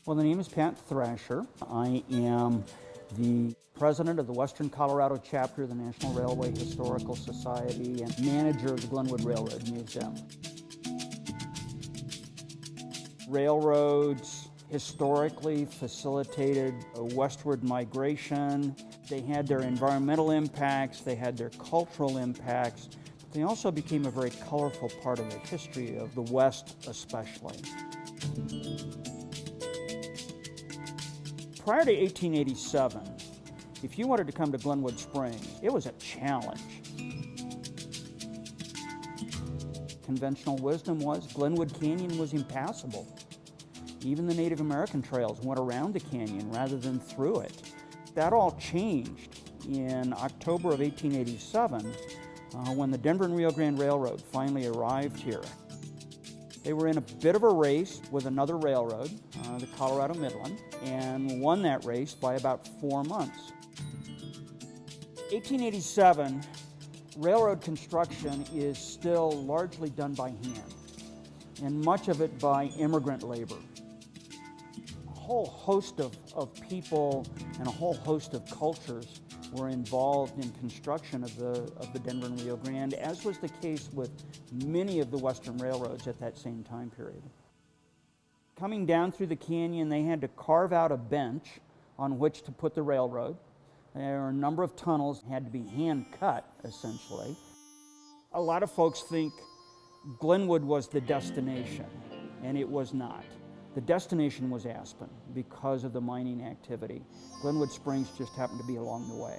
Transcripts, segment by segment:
Well, the name is Pat Thrasher. I am the president of the Western Colorado chapter of the National Railway Historical Society and manager of the Glenwood Railroad Museum. Railroads historically facilitated a westward migration. They had their environmental impacts, they had their cultural impacts. They also became a very colorful part of the history of the West especially. Prior to 1887, if you wanted to come to Glenwood Springs, it was a challenge. Conventional wisdom was Glenwood Canyon was impassable. Even the Native American trails went around the canyon rather than through it. That all changed in October of 1887 when the Denver and Rio Grand Railroad finally arrived here. They were in a bit of a race with another railroad, the Colorado Midland, and won that race by about 4 months. 1887, railroad construction is still largely done by hand, and much of it by immigrant labor. A whole host of people and a whole host of cultures were involved in construction of the Denver and Rio Grande, as was the case with many of the western railroads at that same time period. Coming down through the canyon, they had to carve out a bench on which to put the railroad. There were a number of tunnels that had to be hand cut, essentially. A lot of folks think Glenwood was the destination, and it was not. The destination was Aspen because of the mining activity. Glenwood Springs just happened to be along the way.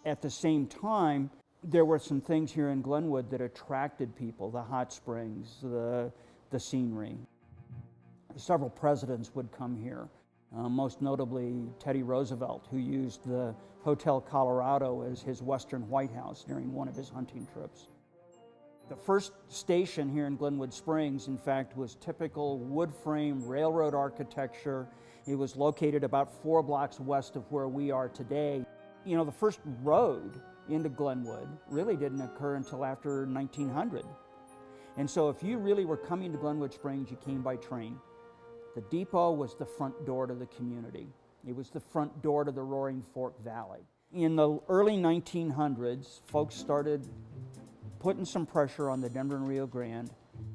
At the same time, there were some things here in Glenwood that attracted people, the hot springs, the scenery. Several presidents would come here, most notably Teddy Roosevelt, who used the Hotel Colorado as his Western White House during one of his hunting trips. The first station here in Glenwood Springs, in fact, was typical wood frame railroad architecture. It was located about 4 blocks west of where we are today. You know, the first road into Glenwood really didn't occur until after 1900. And so if you really were coming to Glenwood Springs, you came by train. The depot was the front door to the community. It was the front door to the Roaring Fork Valley. In the early 1900s, folks started putting some pressure on the Denver and Rio Grande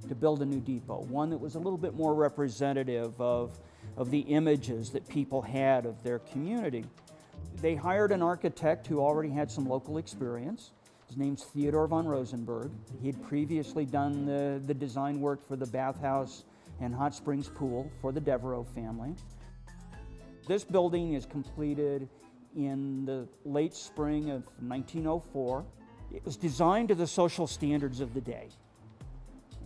to build a new depot, one that was a little bit more representative of the images that people had of their community. They hired an architect who already had some local experience. His name's Theodore von Rosenberg. He had previously done the design work for the bathhouse and hot springs pool for the Devereaux family. This building is completed in the late spring of 1904. It was designed to the social standards of the day,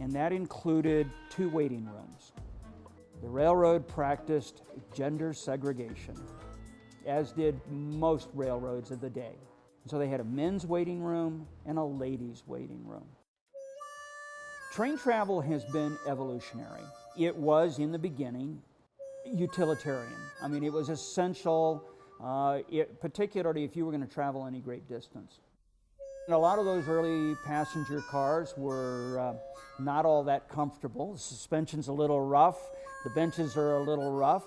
and that included 2 waiting rooms. The railroad practiced gender segregation, as did most railroads of the day. So they had a men's waiting room and a ladies' waiting room. Train travel has been evolutionary. It was, in the beginning, utilitarian. I mean, it was essential, particularly if you were going to travel any great distance. And a lot of those early passenger cars were not all that comfortable. The suspension's a little rough. The benches are a little rough.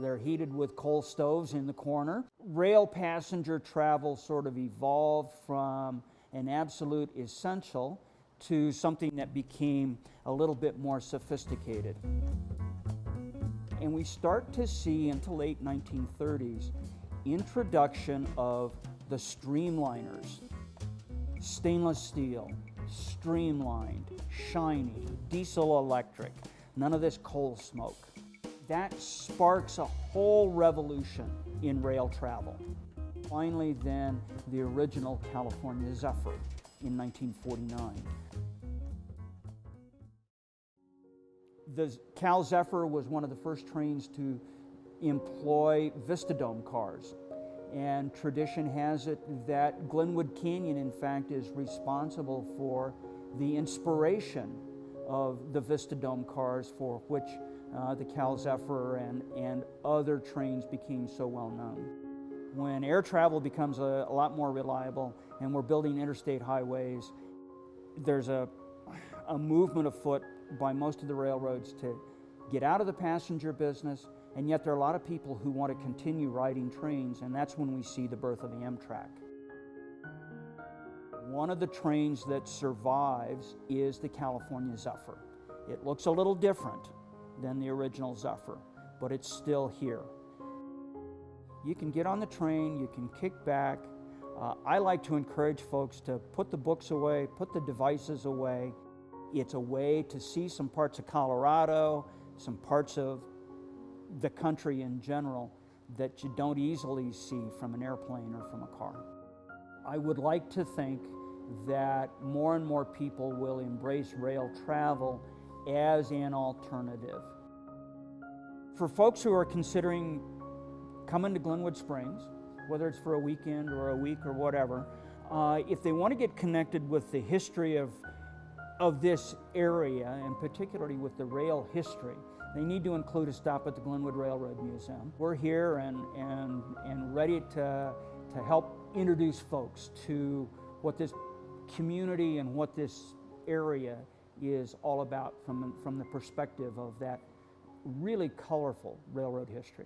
They're heated with coal stoves in the corner. Rail passenger travel sort of evolved from an absolute essential to something that became a little bit more sophisticated. And we start to see, into late 1930s, introduction of the streamliners. Stainless steel, streamlined, shiny, diesel electric, none of this coal smoke. That sparks a whole revolution in rail travel. Finally, then, the original California Zephyr in 1949. The Cal Zephyr was one of the first trains to employ Vistadome cars. And tradition has it that Glenwood Canyon, in fact, is responsible for the inspiration of the Vistadome cars for which the Cal Zephyr and other trains became so well known. When air travel becomes a lot more reliable and we're building interstate highways, there's a movement afoot by most of the railroads to get out of the passenger business, and yet there are a lot of people who want to continue riding trains, and that's when we see the birth of the Amtrak. One of the trains that survives is the California Zephyr. It looks a little different than the original Zephyr, but it's still here. You can get on the train, you can kick back. I like to encourage folks to put the books away, put the devices away. It's a way to see some parts of Colorado, some parts of the country in general that you don't easily see from an airplane or from a car. I would like to think that more and more people will embrace rail travel as an alternative. For folks who are considering coming to Glenwood Springs, whether it's for a weekend or a week or whatever, if they want to get connected with the history of this area, and particularly with the rail history, they need to include a stop at the Glenwood Railroad Museum. We're here and ready to help introduce folks to what this community and what this area is all about from the perspective of that really colorful railroad history.